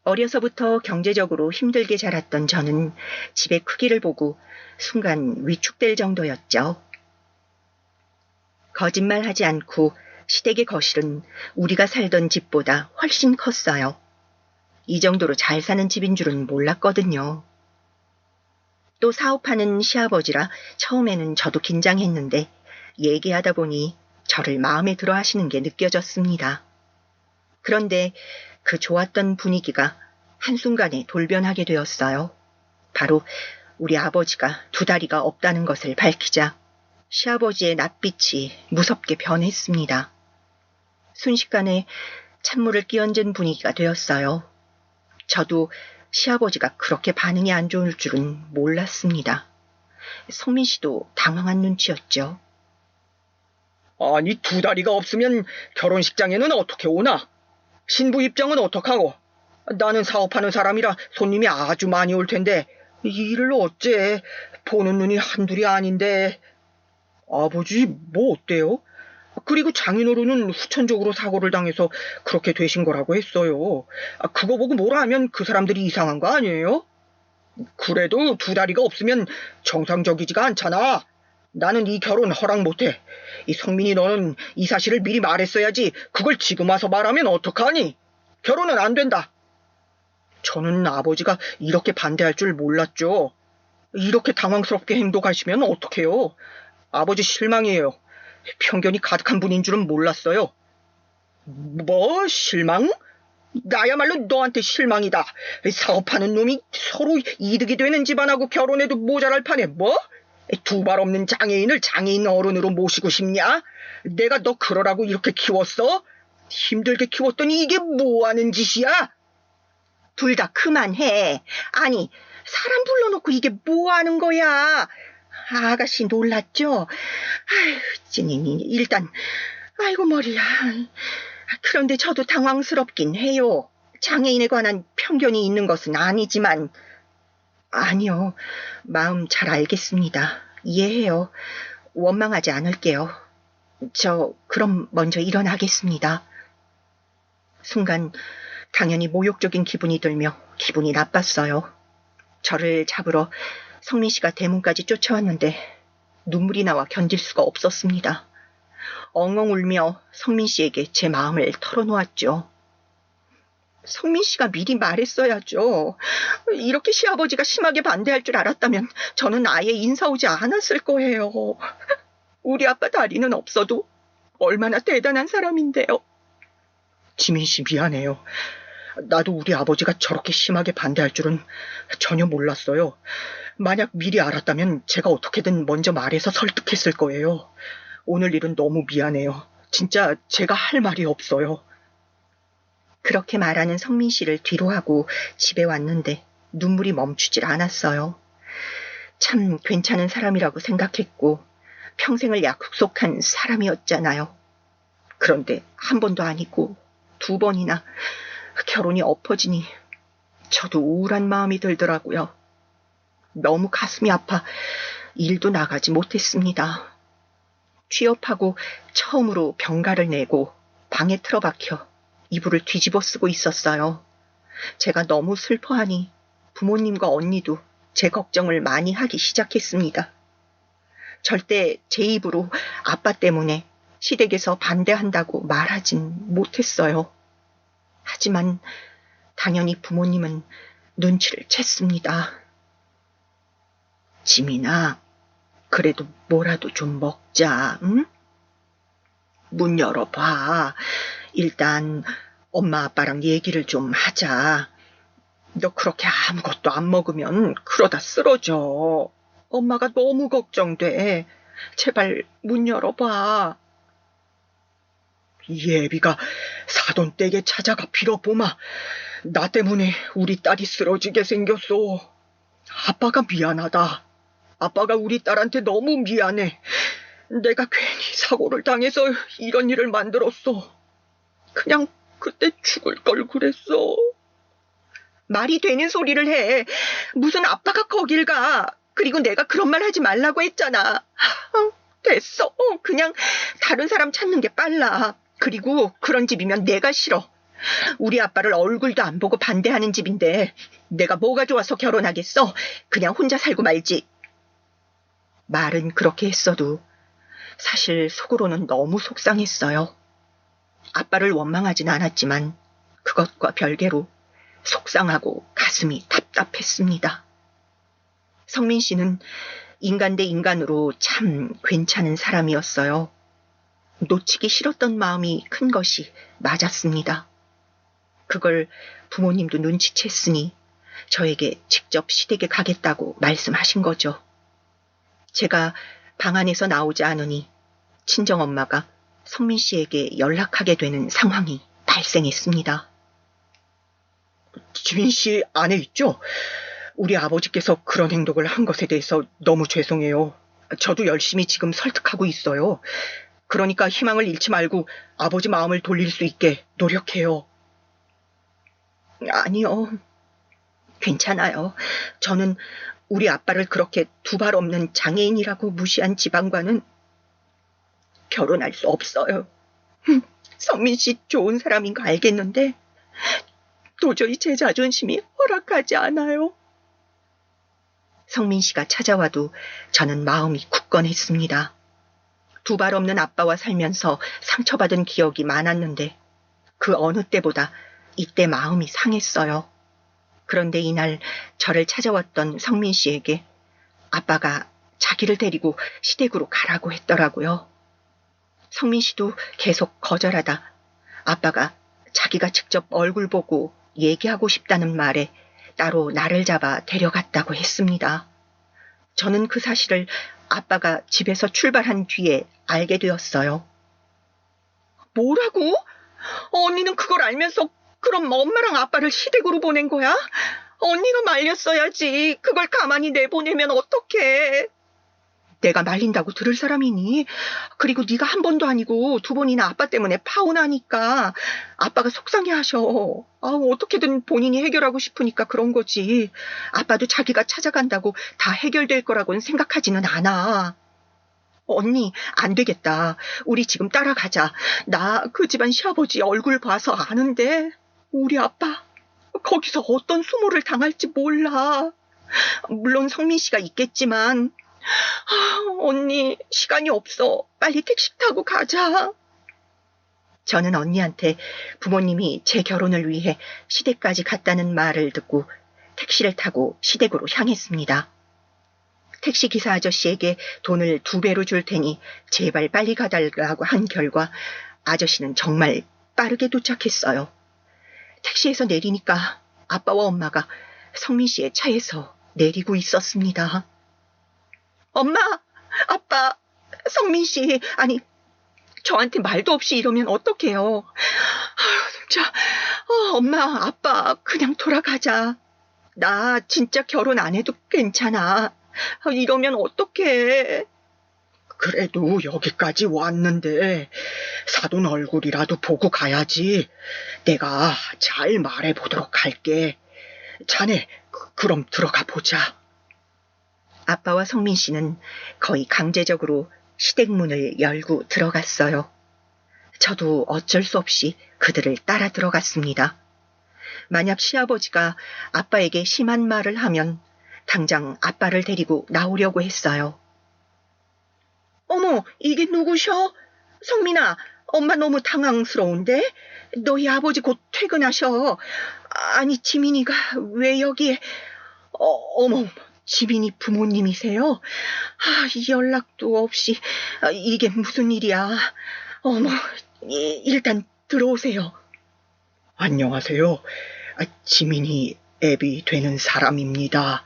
어려서부터 경제적으로 힘들게 자랐던 저는 집의 크기를 보고 순간 위축될 정도였죠. 거짓말하지 않고 시댁의 거실은 우리가 살던 집보다 훨씬 컸어요. 이 정도로 잘 사는 집인 줄은 몰랐거든요. 또 사업하는 시아버지라 처음에는 저도 긴장했는데 얘기하다 보니 저를 마음에 들어 하시는 게 느껴졌습니다. 그런데 그 좋았던 분위기가 한순간에 돌변하게 되었어요. 바로 우리 아버지가 두 다리가 없다는 것을 밝히자 시아버지의 낯빛이 무섭게 변했습니다. 순식간에 찬물을 끼얹은 분위기가 되었어요. 저도 시아버지가 그렇게 반응이 안 좋을 줄은 몰랐습니다. 성민 씨도 당황한 눈치였죠. 아니, 두 다리가 없으면 결혼식장에는 어떻게 오나? 신부 입장은 어떡하고? 나는 사업하는 사람이라 손님이 아주 많이 올 텐데 이 일을 어째? 보는 눈이 한둘이 아닌데. 아버지, 뭐 어때요? 그리고 장인어른은 후천적으로 사고를 당해서 그렇게 되신 거라고 했어요. 그거 보고 뭐라 하면 그 사람들이 이상한 거 아니에요? 그래도 두 다리가 없으면 정상적이지가 않잖아. 나는 이 결혼 허락 못해. 이 성민이 너는 이 사실을 미리 말했어야지. 그걸 지금 와서 말하면 어떡하니? 결혼은 안 된다. 저는 아버지가 이렇게 반대할 줄 몰랐죠. 이렇게 당황스럽게 행동하시면 어떡해요? 아버지 실망이에요. 편견이 가득한 분인 줄은 몰랐어요. 뭐 실망? 나야말로 너한테 실망이다. 사업하는 놈이 서로 이득이 되는 집안하고 결혼해도 모자랄 판에 뭐? 두 발 없는 장애인을 장애인 어른으로 모시고 싶냐? 내가 너 그러라고 이렇게 키웠어? 힘들게 키웠더니 이게 뭐하는 짓이야? 둘 다 그만해. 아니, 사람 불러놓고 이게 뭐하는 거야? 아가씨 놀랐죠? 아휴, 찐이니 일단 아이고 머리야. 그런데 저도 당황스럽긴 해요. 장애인에 관한 편견이 있는 것은 아니지만. 아니요, 마음 잘 알겠습니다. 이해해요. 원망하지 않을게요. 저 그럼 먼저 일어나겠습니다. 순간 당연히 모욕적인 기분이 들며 기분이 나빴어요. 저를 잡으러 성민 씨가 대문까지 쫓아왔는데 눈물이 나와 견딜 수가 없었습니다. 엉엉 울며 성민 씨에게 제 마음을 털어놓았죠. 성민 씨가 미리 말했어야죠. 이렇게 시아버지가 심하게 반대할 줄 알았다면 저는 아예 인사 오지 않았을 거예요. 우리 아빠 다리는 없어도 얼마나 대단한 사람인데요. 지민 씨 미안해요. 나도 우리 아버지가 저렇게 심하게 반대할 줄은 전혀 몰랐어요. 만약 미리 알았다면 제가 어떻게든 먼저 말해서 설득했을 거예요. 오늘 일은 너무 미안해요. 진짜 제가 할 말이 없어요. 그렇게 말하는 성민 씨를 뒤로 하고 집에 왔는데 눈물이 멈추질 않았어요. 참 괜찮은 사람이라고 생각했고 평생을 약속한 사람이었잖아요. 그런데 한 번도 아니고 두 번이나 결혼이 엎어지니 저도 우울한 마음이 들더라고요. 너무 가슴이 아파 일도 나가지 못했습니다. 취업하고 처음으로 병가를 내고 방에 틀어박혀 이불을 뒤집어 쓰고 있었어요. 제가 너무 슬퍼하니 부모님과 언니도 제 걱정을 많이 하기 시작했습니다. 절대 제 입으로 아빠 때문에 시댁에서 반대한다고 말하진 못했어요. 하지만 당연히 부모님은 눈치를 챘습니다. 지민아, 그래도 뭐라도 좀 먹자, 응? 문 열어봐. 일단 엄마 아빠랑 얘기를 좀 하자. 너 그렇게 아무것도 안 먹으면 그러다 쓰러져. 엄마가 너무 걱정돼. 제발 문 열어봐. 예비가 사돈댁에 찾아가 빌어보마. 나 때문에 우리 딸이 쓰러지게 생겼어. 아빠가 미안하다. 아빠가 우리 딸한테 너무 미안해. 내가 괜히 사고를 당해서 이런 일을 만들었어. 그냥 그때 죽을 걸 그랬어. 말이 되는 소리를 해. 무슨 아빠가 거길 가. 그리고 내가 그런 말 하지 말라고 했잖아. 됐어. 그냥 다른 사람 찾는 게 빨라. 그리고 그런 집이면 내가 싫어. 우리 아빠를 얼굴도 안 보고 반대하는 집인데 내가 뭐가 좋아서 결혼하겠어? 그냥 혼자 살고 말지. 말은 그렇게 했어도 사실 속으로는 너무 속상했어요. 아빠를 원망하진 않았지만 그것과 별개로 속상하고 가슴이 답답했습니다. 성민 씨는 인간 대 인간으로 참 괜찮은 사람이었어요. 놓치기 싫었던 마음이 큰 것이 맞았습니다. 그걸 부모님도 눈치챘으니 저에게 직접 시댁에 가겠다고 말씀하신 거죠. 제가 방 안에서 나오지 않으니 친정엄마가 성민 씨에게 연락하게 되는 상황이 발생했습니다. 지민 씨 안에 있죠? 우리 아버지께서 그런 행동을 한 것에 대해서 너무 죄송해요. 저도 열심히 지금 설득하고 있어요. 그러니까 희망을 잃지 말고 아버지 마음을 돌릴 수 있게 노력해요. 아니요. 괜찮아요. 저는 우리 아빠를 그렇게 두 발 없는 장애인이라고 무시한 지방과는 결혼할 수 없어요. 성민 씨 좋은 사람인 거 알겠는데 도저히 제 자존심이 허락하지 않아요. 성민 씨가 찾아와도 저는 마음이 굳건했습니다. 두 발 없는 아빠와 살면서 상처받은 기억이 많았는데 그 어느 때보다 이때 마음이 상했어요. 그런데 이날 저를 찾아왔던 성민 씨에게 아빠가 자기를 데리고 시댁으로 가라고 했더라고요. 성민 씨도 계속 거절하다 아빠가 자기가 직접 얼굴 보고 얘기하고 싶다는 말에 따로 나를 잡아 데려갔다고 했습니다. 저는 그 사실을 아빠가 집에서 출발한 뒤에 알게 되었어요. 뭐라고? 언니는 그걸 알면서 그럼 엄마랑 아빠를 시댁으로 보낸 거야? 언니가 말렸어야지. 그걸 가만히 내보내면 어떡해. 내가 말린다고 들을 사람이니? 그리고 네가 한 번도 아니고 두 번이나 아빠 때문에 파혼하니까 아빠가 속상해하셔. 어떻게든 본인이 해결하고 싶으니까 그런 거지. 아빠도 자기가 찾아간다고 다 해결될 거라고는 생각하지는 않아. 언니, 안 되겠다. 우리 지금 따라가자. 나 그 집안 시아버지 얼굴 봐서 아는데 우리 아빠 거기서 어떤 수모를 당할지 몰라. 물론 성민 씨가 있겠지만 언니, 시간이 없어. 빨리 택시 타고 가자. 저는 언니한테 부모님이 제 결혼을 위해 시댁까지 갔다는 말을 듣고 택시를 타고 시댁으로 향했습니다. 택시기사 아저씨에게 돈을 2배로 줄 테니 제발 빨리 가달라고 한 결과 아저씨는 정말 빠르게 도착했어요. 택시에서 내리니까 아빠와 엄마가 성민 씨의 차에서 내리고 있었습니다. 엄마, 아빠, 성민 씨, 아니, 저한테 말도 없이 이러면 어떡해요. 진짜, 엄마, 아빠, 그냥 돌아가자. 나 진짜 결혼 안 해도 괜찮아. 이러면 어떡해. 그래도 여기까지 왔는데 사돈 얼굴이라도 보고 가야지. 내가 잘 말해보도록 할게. 자네, 그럼 들어가 보자. 아빠와 성민 씨는 거의 강제적으로 시댁 문을 열고 들어갔어요. 저도 어쩔 수 없이 그들을 따라 들어갔습니다. 만약 시아버지가 아빠에게 심한 말을 하면 당장 아빠를 데리고 나오려고 했어요. 어머, 이게 누구셔? 성민아, 엄마 너무 당황스러운데? 너희 아버지 곧 퇴근하셔. 아니, 지민이가 왜 여기에... 어머, 지민이 부모님이세요? 연락도 없이... 이게 무슨 일이야? 어머, 일단 들어오세요. 안녕하세요. 지민이 애비 되는 사람입니다.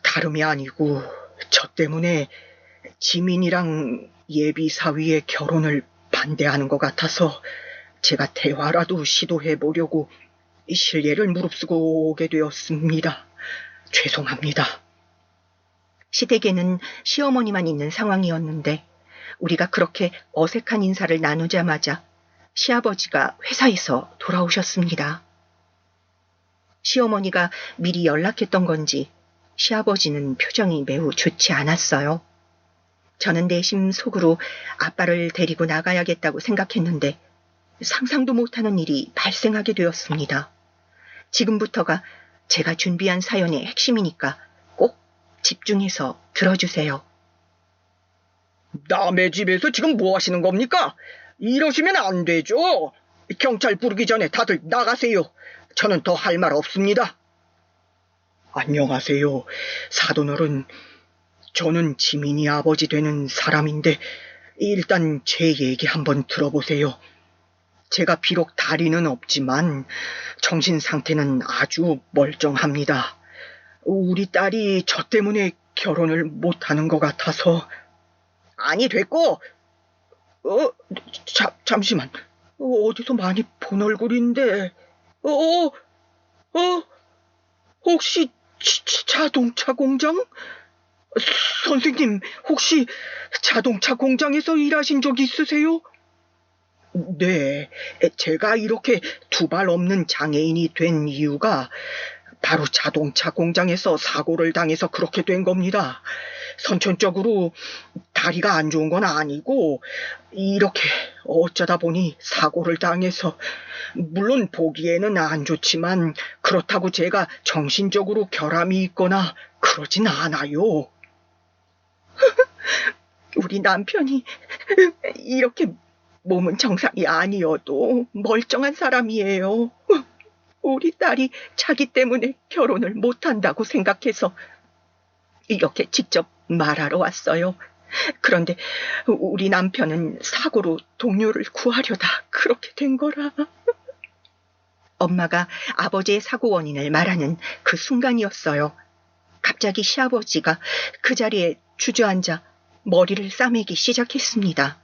다름이 아니고 저 때문에 지민이랑 예비 사위의 결혼을 반대하는 것 같아서 제가 대화라도 시도해보려고 실례를 무릅쓰고 오게 되었습니다. 죄송합니다. 시댁에는 시어머니만 있는 상황이었는데 우리가 그렇게 어색한 인사를 나누자마자 시아버지가 회사에서 돌아오셨습니다. 시어머니가 미리 연락했던 건지 시아버지는 표정이 매우 좋지 않았어요. 저는 내심 속으로 아빠를 데리고 나가야겠다고 생각했는데 상상도 못하는 일이 발생하게 되었습니다. 지금부터가 제가 준비한 사연의 핵심이니까 꼭 집중해서 들어주세요. 남의 집에서 지금 뭐 하시는 겁니까? 이러시면 안 되죠. 경찰 부르기 전에 다들 나가세요. 저는 더 할 말 없습니다. 안녕하세요. 사돈어른, 저는 지민이 아버지 되는 사람인데 일단 제 얘기 한번 들어보세요. 제가 비록 다리는 없지만 정신 상태는 아주 멀쩡합니다. 우리 딸이 저 때문에 결혼을 못하는 것 같아서... 아니, 됐고. 잠시만. 어디서 많이 본 얼굴인데... 혹시 자동차 공장? 선생님, 혹시 자동차 공장에서 일하신 적 있으세요? 네, 제가 이렇게 두 발 없는 장애인이 된 이유가 바로 자동차 공장에서 사고를 당해서 그렇게 된 겁니다. 선천적으로 다리가 안 좋은 건 아니고 이렇게 어쩌다 보니 사고를 당해서 물론 보기에는 안 좋지만 그렇다고 제가 정신적으로 결함이 있거나 그러진 않아요. 우리 남편이 이렇게 몸은 정상이 아니어도 멀쩡한 사람이에요. 우리 딸이 자기 때문에 결혼을 못한다고 생각해서 이렇게 직접 말하러 왔어요. 그런데 우리 남편은 사고로 동료를 구하려다 그렇게 된 거라. 엄마가 아버지의 사고 원인을 말하는 그 순간이었어요. 갑자기 시아버지가 그 자리에 주저앉아 머리를 싸매기 시작했습니다.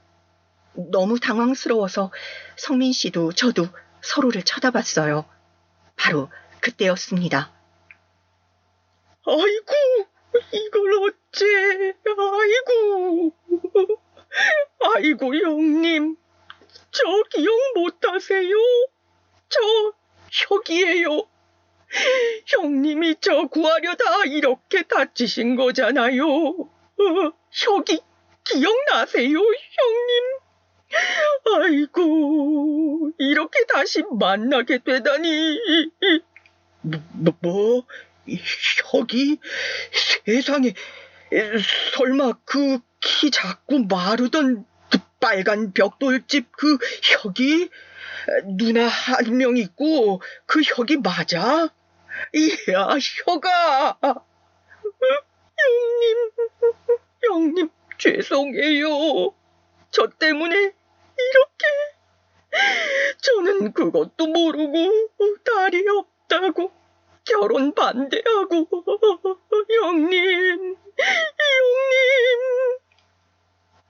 너무 당황스러워서 성민 씨도 저도 서로를 쳐다봤어요. 바로 그때였습니다. 아이고, 이걸 어째, 아이고. 아이고, 형님, 저 기억 못하세요? 저 혁이에요. 형님이 저 구하려다 이렇게 다치신 거잖아요. 혁이 기억나세요, 형님? 아이고, 이렇게 다시 만나게 되다니. 혁이? 세상에, 설마 그 키 작고 마르던 그 빨간 벽돌집 그 혁이? 누나 한 명 있고 그 혁이 맞아? 이야, 혁아! 형님, 죄송해요. 저 때문에 이렇게. 저는 그것도 모르고 딸이 없다고 결혼 반대하고. 형님.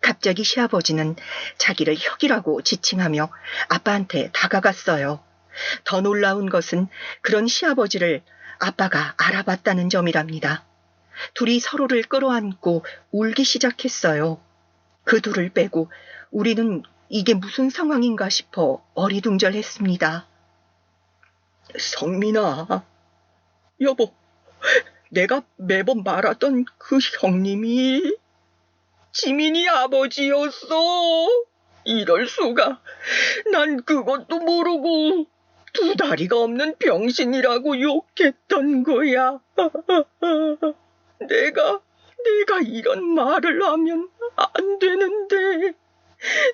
갑자기 시아버지는 자기를 혁이라고 지칭하며 아빠한테 다가갔어요. 더 놀라운 것은 그런 시아버지를 아빠가 알아봤다는 점이랍니다. 둘이 서로를 끌어안고 울기 시작했어요. 그 둘을 빼고 우리는 이게 무슨 상황인가 싶어 어리둥절했습니다. 성민아, 여보, 내가 매번 말하던 그 형님이 지민이 아버지였어. 이럴 수가. 난 그것도 모르고 두 다리가 없는 병신이라고 욕했던 거야. 내가 이런 말을 하면 안 되는데.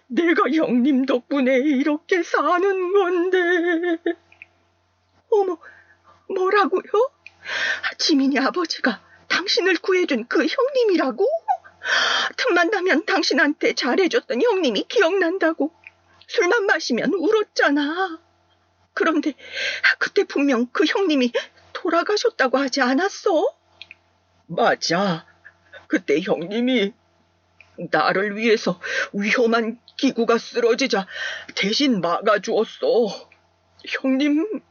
내가 형님 덕분에 이렇게 사는 건데. 어머, 뭐라고요? 지민이 아버지가 당신을 구해준 그 형님이라고? 틈만 나면 당신한테 잘해줬던 형님이 기억난다고. 술만 마시면 울었잖아. 그런데 그때 분명 그 형님이 돌아가셨다고 하지 않았어? 맞아. 그때 형님이 나를 위해서 위험한 기구가 쓰러지자 대신 막아주었어. 형님,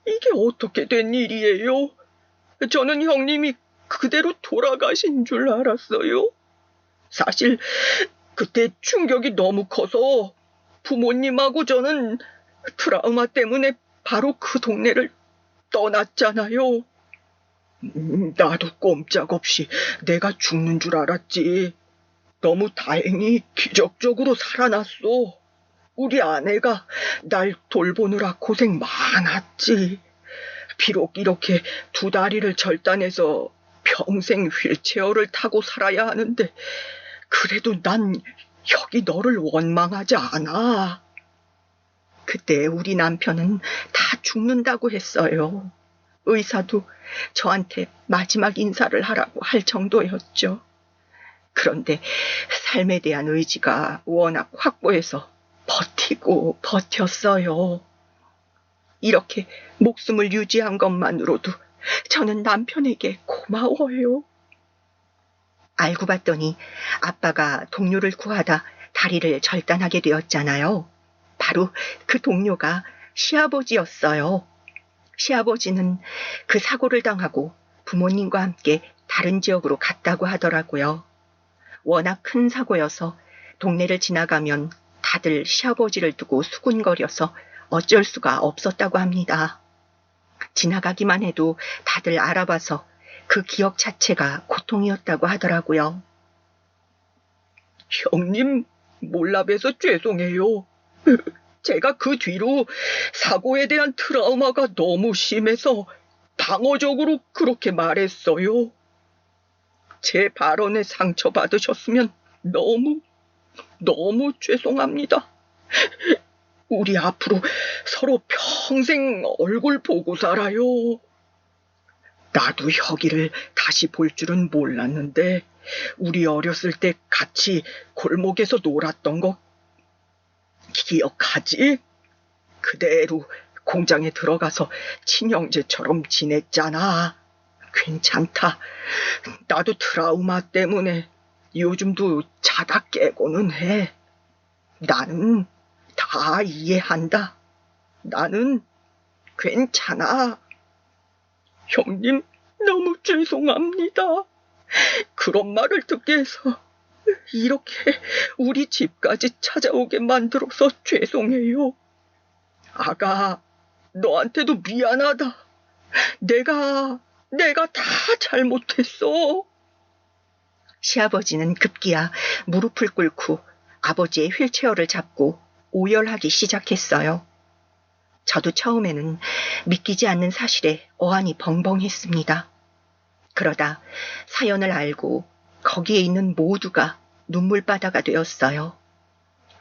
이게 어떻게 된 일이에요? 저는 형님이 그대로 돌아가신 줄 알았어요. 사실 그때 충격이 너무 커서 부모님하고 저는 트라우마 때문에 바로 그 동네를 떠났잖아요. 나도 꼼짝없이 내가 죽는 줄 알았지. 너무 다행히 기적적으로 살아났어. 우리 아내가 날 돌보느라 고생 많았지. 비록 이렇게 두 다리를 절단해서 평생 휠체어를 타고 살아야 하는데 그래도 난 혁이 너를 원망하지 않아. 그때 우리 남편은 다 죽는다고 했어요. 의사도 저한테 마지막 인사를 하라고 할 정도였죠. 그런데 삶에 대한 의지가 워낙 확고해서 버티고 버텼어요. 이렇게 목숨을 유지한 것만으로도 저는 남편에게 고마워요. 알고 봤더니 아빠가 동료를 구하다 다리를 절단하게 되었잖아요. 바로 그 동료가 시아버지였어요. 시아버지는 그 사고를 당하고 부모님과 함께 다른 지역으로 갔다고 하더라고요. 워낙 큰 사고여서 동네를 지나가면 다들 시아버지를 두고 수군거려서 어쩔 수가 없었다고 합니다. 지나가기만 해도 다들 알아봐서 그 기억 자체가 고통이었다고 하더라고요. 형님, 몰라봬서 죄송해요. 제가 그 뒤로 사고에 대한 트라우마가 너무 심해서 방어적으로 그렇게 말했어요. 제 발언에 상처받으셨으면 너무 죄송합니다. 우리 앞으로 서로 평생 얼굴 보고 살아요. 나도 혁이를 다시 볼 줄은 몰랐는데 우리 어렸을 때 같이 골목에서 놀았던 거 기억하지? 그대로 공장에 들어가서 친형제처럼 지냈잖아. 괜찮다. 나도 트라우마 때문에 요즘도 자다 깨고는 해. 나는 다 이해한다. 나는 괜찮아. 형님, 너무 죄송합니다. 그런 말을 듣게 해서 이렇게 우리 집까지 찾아오게 만들어서 죄송해요. 아가, 너한테도 미안하다. 내가 다 잘못했어. 시아버지는 급기야 무릎을 꿇고 아버지의 휠체어를 잡고 오열하기 시작했어요. 저도 처음에는 믿기지 않는 사실에 어안이 벙벙했습니다. 그러다 사연을 알고 거기에 있는 모두가 눈물바다가 되었어요.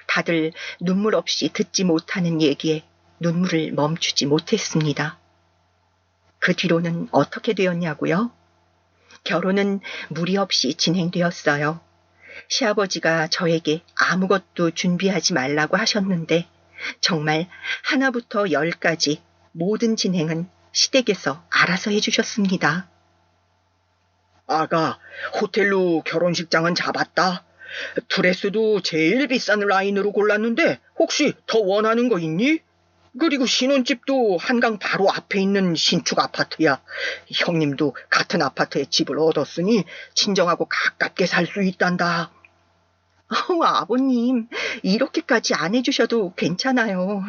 다들 눈물 없이 듣지 못하는 얘기에 눈물을 멈추지 못했습니다. 그 뒤로는 어떻게 되었냐고요? 결혼은 무리 없이 진행되었어요. 시아버지가 저에게 아무것도 준비하지 말라고 하셨는데 정말 하나부터 10까지 모든 진행은 시댁에서 알아서 해주셨습니다. 아가, 호텔로 결혼식장은 잡았다. 드레스도 제일 비싼 라인으로 골랐는데 혹시 더 원하는 거 있니? 그리고 신혼집도 한강 바로 앞에 있는 신축 아파트야. 형님도 같은 아파트에 집을 얻었으니 친정하고 가깝게 살 수 있단다. 아버님, 이렇게까지 안 해주셔도 괜찮아요.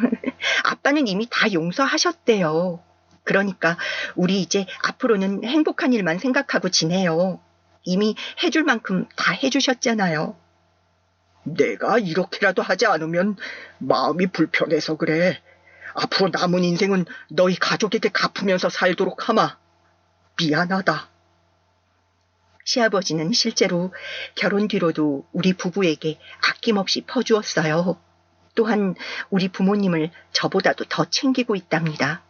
아빠는 이미 다 용서하셨대요. 그러니까 우리 이제 앞으로는 행복한 일만 생각하고 지내요. 이미 해줄 만큼 다 해주셨잖아요. 내가 이렇게라도 하지 않으면 마음이 불편해서 그래. 앞으로 남은 인생은 너희 가족에게 갚으면서 살도록 하마. 미안하다. 시아버지는 실제로 결혼 뒤로도 우리 부부에게 아낌없이 퍼주었어요. 또한 우리 부모님을 저보다도 더 챙기고 있답니다.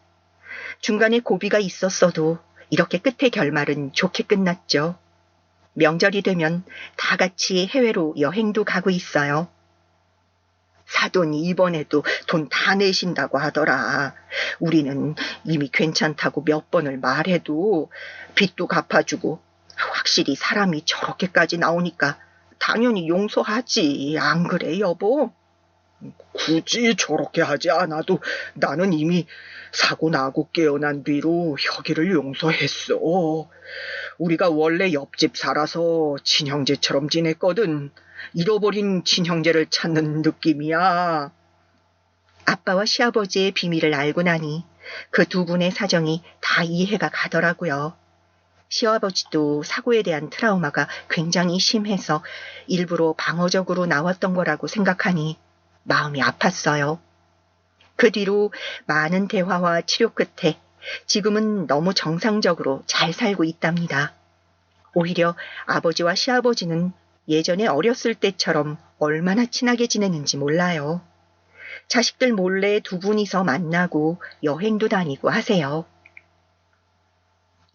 중간에 고비가 있었어도 이렇게 끝의 결말은 좋게 끝났죠. 명절이 되면 다 같이 해외로 여행도 가고 있어요. 사돈이 이번에도 돈 다 내신다고 하더라. 우리는 이미 괜찮다고 몇 번을 말해도 빚도 갚아주고 확실히 사람이 저렇게까지 나오니까 당연히 용서하지. 안 그래, 여보? 굳이 저렇게 하지 않아도 나는 이미 사고 나고 깨어난 뒤로 혁이를 용서했어. 우리가 원래 옆집 살아서 친형제처럼 지냈거든. 잃어버린 친형제를 찾는 느낌이야. 아빠와 시아버지의 비밀을 알고 나니 그 두 분의 사정이 다 이해가 가더라고요. 시아버지도 사고에 대한 트라우마가 굉장히 심해서 일부러 방어적으로 나왔던 거라고 생각하니 마음이 아팠어요. 그 뒤로 많은 대화와 치료 끝에 지금은 너무 정상적으로 잘 살고 있답니다. 오히려 아버지와 시아버지는 예전에 어렸을 때처럼 얼마나 친하게 지내는지 몰라요. 자식들 몰래 두 분이서 만나고 여행도 다니고 하세요.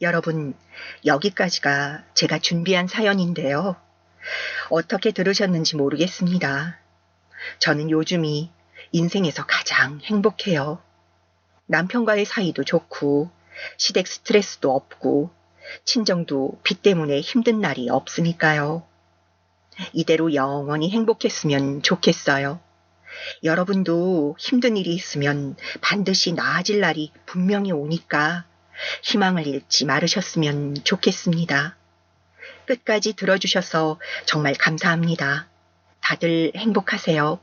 여러분, 여기까지가 제가 준비한 사연인데요. 어떻게 들으셨는지 모르겠습니다. 저는 요즘이 인생에서 가장 행복해요. 남편과의 사이도 좋고, 시댁 스트레스도 없고, 친정도 빚 때문에 힘든 날이 없으니까요. 이대로 영원히 행복했으면 좋겠어요. 여러분도 힘든 일이 있으면 반드시 나아질 날이 분명히 오니까 희망을 잃지 말으셨으면 좋겠습니다. 끝까지 들어주셔서 정말 감사합니다. 다들 행복하세요.